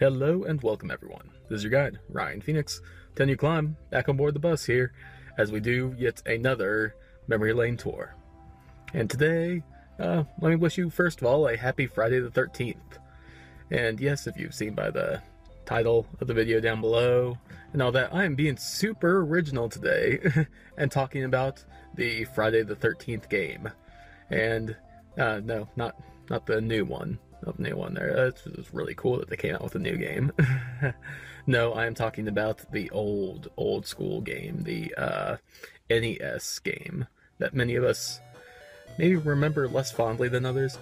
Hello and welcome everyone. This is your guide, Ryan Phoenix, telling you climb back on board the bus here as we do yet another memory lane tour. And today, let me wish you first of all a happy Friday the 13th. And yes, if you've seen by the title of the video down below and all that, I am being super original today and talking about the Friday the 13th game. And no, not the new one. New one there. It's really cool that they came out with a new game. No, I am talking about the old school game, the NES game that many of us maybe remember less fondly than others.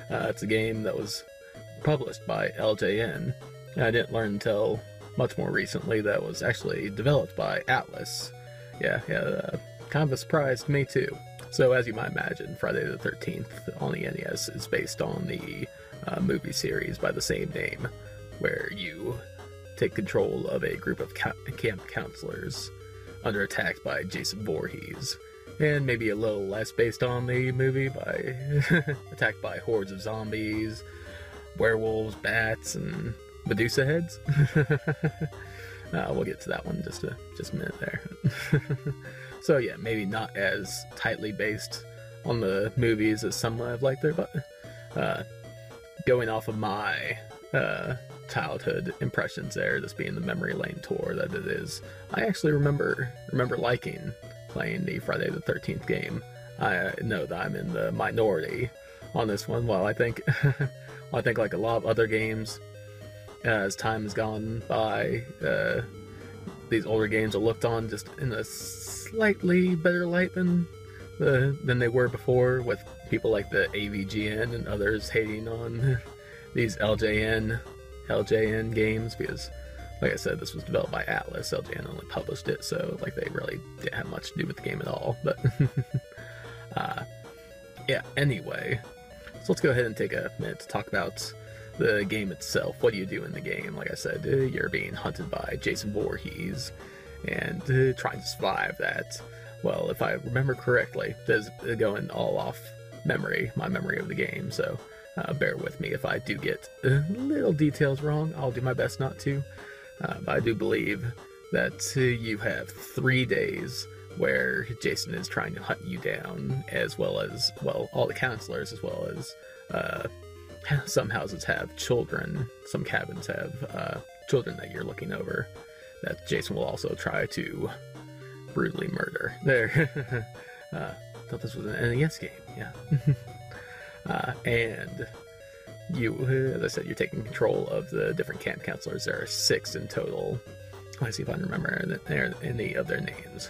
It's a game that was published by LJN. And I didn't learn until much more recently that it was actually developed by Atlas. Yeah, kind of a surprise to me too. So as you might imagine, Friday the 13th on the NES is based on the movie series by the same name, where you take control of a group of camp counselors under attack by Jason Voorhees, and maybe a little less based on the movie by attacked by hordes of zombies, werewolves, bats, and Medusa heads. We'll get to that one in just a minute there. So yeah, maybe not as tightly based on the movies as some might have liked there, but going off of my childhood impressions there, this being the memory lane tour that it is, I actually remember liking playing the Friday the 13th game. I know that I'm in the minority on this one. While I think like a lot of other games, as time has gone by, these older games are looked on just in a slightly better light than they were before, with people like the AVGN and others hating on these LJN games, because like I said, this was developed by Atlas. LJN only published it, so like they really didn't have much to do with the game at all. But yeah, anyway, so let's go ahead and take a minute to talk about the game itself. What do you do in the game? Like I said, you're being hunted by Jason Voorhees and trying to survive that. Well, if I remember correctly, this is going all off memory, my memory of the game, so bear with me if I do get little details wrong. I'll do my best not to, but I do believe that you have 3 days where Jason is trying to hunt you down, as well as, well, all the counselors, as well as some houses have children, some cabins have children that you're looking over, that Jason will also try to brutally murder. There. Thought this was an NES game, yeah. And you, as I said, you're taking control of the different camp counselors. There are 6 in total. Let's see if I can remember any of their names.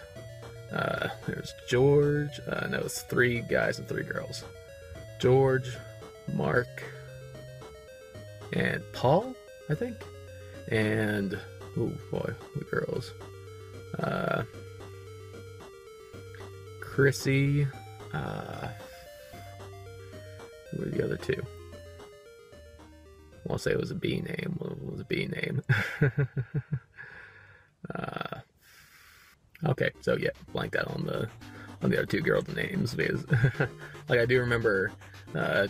There's George, no, it's 3 guys and 3 girls. George, Mark, and Paul, I think. And, oh boy, the girls. Chrissy, who were the other 2? I want to say it was a B name. What was a B name? Okay, so yeah, blanked out on the other 2 girls' names, because like I do remember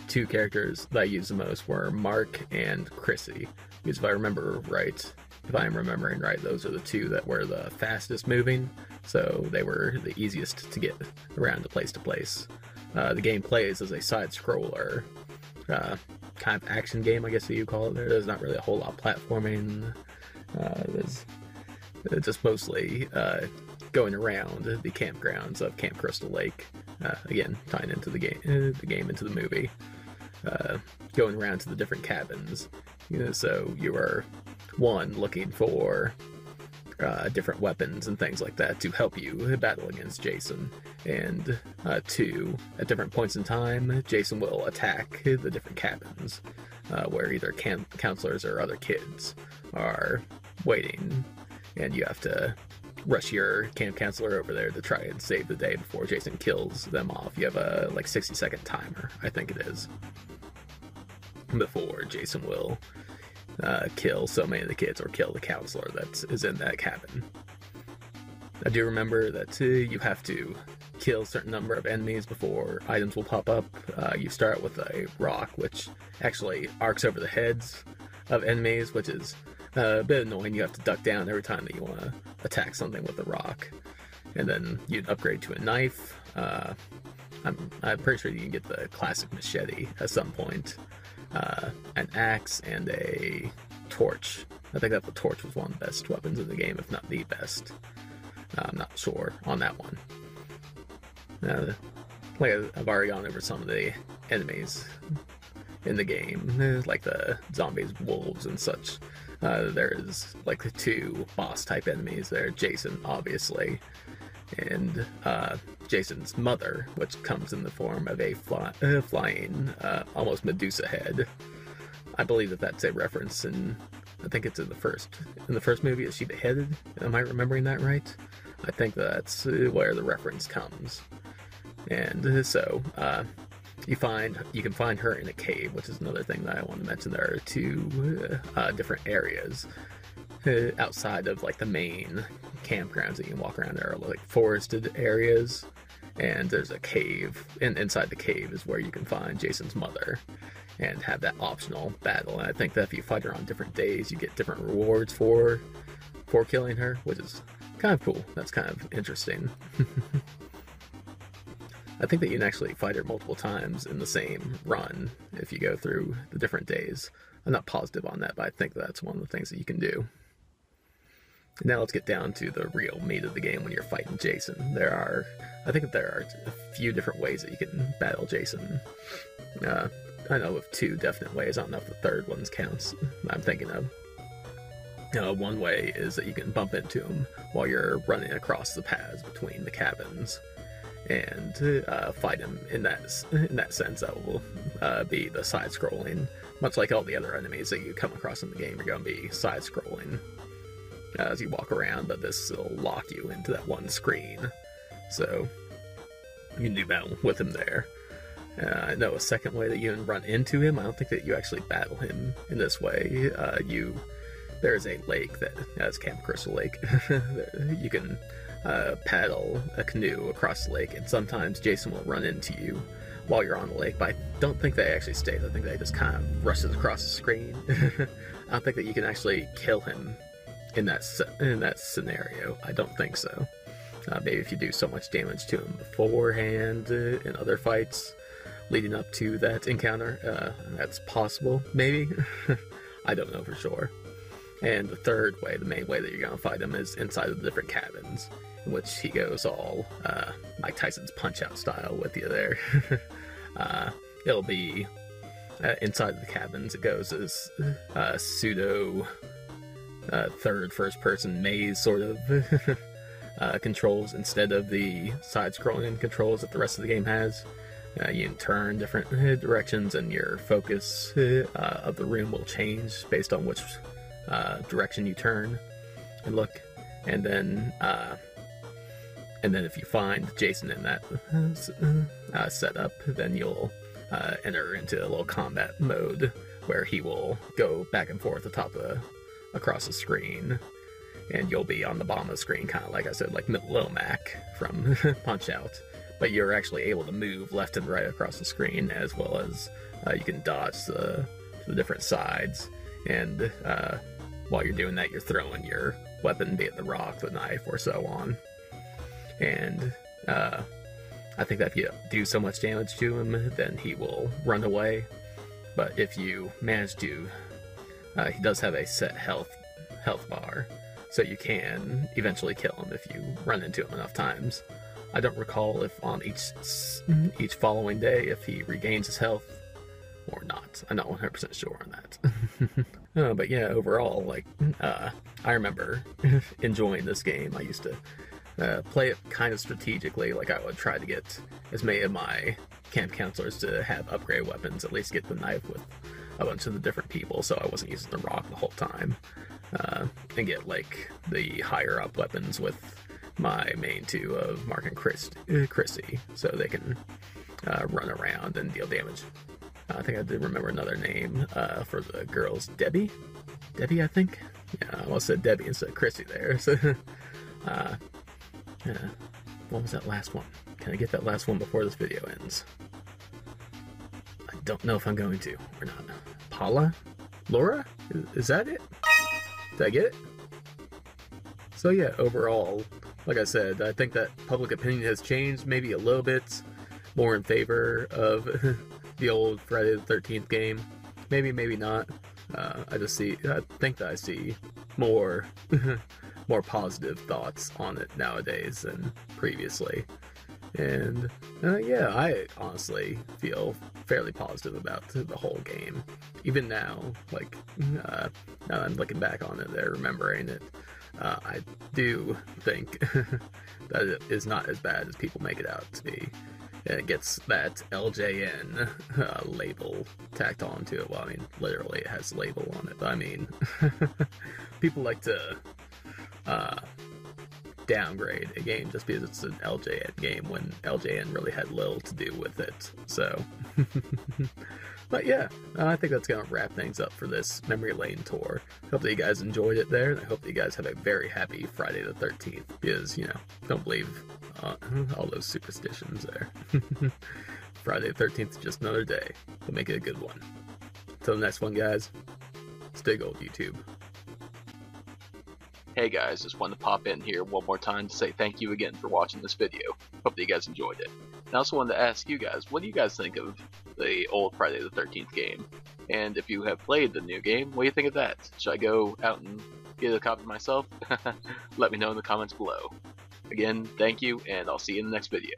2 characters that I used the most were Mark and Chrissy, because if I remember right, if I am remembering right, those are the 2 that were the fastest moving, so they were the easiest to get around to place. The game plays as a side-scroller kind of action game, I guess you call it. There's not really a whole lot of platforming. There's just mostly going around the campgrounds of Camp Crystal Lake, again tying into the game into the movie, going around to the different cabins. So you are, 1, looking for different weapons and things like that to help you battle against Jason, and 2, at different points in time, Jason will attack the different cabins where either camp counselors or other kids are waiting, and you have to rush your camp counselor over there to try and save the day before Jason kills them off. You have a like 60-second timer, I think it is, before Jason will kill so many of the kids or kill the counselor that is in that cabin. I do remember that you have to kill a certain number of enemies before items will pop up. You start with a rock, which actually arcs over the heads of enemies, which is a bit annoying. You have to duck down every time that you want to attack something with a rock. And then you'd upgrade to a knife. I'm pretty sure you can get the classic machete at some point. An axe and a torch. I think that the torch was one of the best weapons in the game, if not the best. I'm not sure on that one. Like I've already gone over some of the enemies in the game, like the zombies, wolves, and such. There's like the two boss type enemies there, Jason, obviously, and Jason's mother, which comes in the form of a flying, almost Medusa head. I believe that that's a reference, and I think it's in the first movie. Is she beheaded? Am I remembering that right? I think that's where the reference comes. And so you can find her in a cave, which is another thing that I want to mention. There are two different areas outside of like the main campgrounds that you can walk around. There are like forested areas, and there's a cave, and inside the cave is where you can find Jason's mother and have that optional battle. And I think that if you fight her on different days, you get different rewards for killing her, which is kind of cool. That's kind of interesting. I think that you can actually fight her multiple times in the same run if you go through the different days. I'm not positive on that, but I think that's one of the things that you can do. Now let's get down to the real meat of the game when you're fighting Jason. I think there are a few different ways that you can battle Jason. I know of two definite ways. I don't know if the third one counts. I'm thinking of. One way is that you can bump into him while you're running across the paths between the cabins, and fight him in that sense. That will be the side-scrolling. Much like all the other enemies that you come across in the game, you're going to be side-scrolling as you walk around, but this will lock you into that one screen. So you can do battle with him there. I know a second way that you can run into him. I don't think that you actually battle him in this way. There's a lake that's Camp Crystal Lake. You can paddle a canoe across the lake, and sometimes Jason will run into you while you're on the lake, but I don't think they actually stays. I think they just kind of rushes across the screen. I don't think that you can actually kill him in that scenario. I don't think so. Maybe if you do so much damage to him beforehand in other fights leading up to that encounter, that's possible, maybe. I don't know for sure. And the third way, the main way that you're going to fight him, is inside of the different cabins, in which he goes all Mike Tyson's Punch-Out style with you there. It'll be inside of the cabins. It goes as pseudo first-person maze sort of controls instead of the side-scrolling controls that the rest of the game has. You can turn different directions, and your focus of the room will change based on which direction you turn and look. And then if you find Jason in that setup, then you'll enter into a little combat mode where he will go back and forth across the screen, and you'll be on the bottom of the screen, kind of like I said, like Little Mac from Punch-Out. But you're actually able to move left and right across the screen, as well as you can dodge the different sides. And while you're doing that, you're throwing your weapon, be it the rock, the knife, or so on. And I think that if you do so much damage to him, then he will run away. But if you manage to, he does have a set health bar, so you can eventually kill him if you run into him enough times. I don't recall if on each following day if he regains his health or not. I'm not 100% sure on that. But yeah, overall, like, I remember enjoying this game. I used to play it kind of strategically. Like, I would try to get as many of my camp counselors to have upgrade weapons, at least get the knife with a bunch of the different people, so I wasn't using the rock the whole time. And get, like, the higher up weapons with my main two of Mark and Chrissy, so they can run around and deal damage. I think I did remember another name for the girls. Debbie, I think? Yeah, I almost said Debbie instead of Chrissy there. So, what was that last one? Can I get that last one before this video ends? I don't know if I'm going to or not. Paula? Laura? Is that it? Did I get it? So yeah, overall, like I said, I think that public opinion has changed maybe a little bit more in favor of the old Friday the 13th game. Maybe, maybe not. I think that I see more, more positive thoughts on it nowadays than previously. And yeah, I honestly feel fairly positive about the whole game. Even now, like, now that I'm looking back on it there, remembering it, I do think that it is not as bad as people make it out to be. And it gets that LJN label tacked onto it. Well, I mean, literally it has a label on it, but I mean, people like to downgrade a game just because it's an LJN game when LJN really had little to do with it. So, but yeah, I think that's gonna wrap things up for this Memory Lane tour. Hope that you guys enjoyed it there, and I hope that you guys have a very happy Friday the 13th, because, you know, don't believe all those superstitions there. Friday the 13th is just another day, but make it a good one. Till the next one, guys, stay gold, YouTube. Hey guys, just wanted to pop in here one more time to say thank you again for watching this video. Hope that you guys enjoyed it. And I also wanted to ask you guys, what do you guys think of the old Friday the 13th game? And if you have played the new game, what do you think of that? Should I go out and get a copy myself? Let me know in the comments below. Again, thank you, and I'll see you in the next video.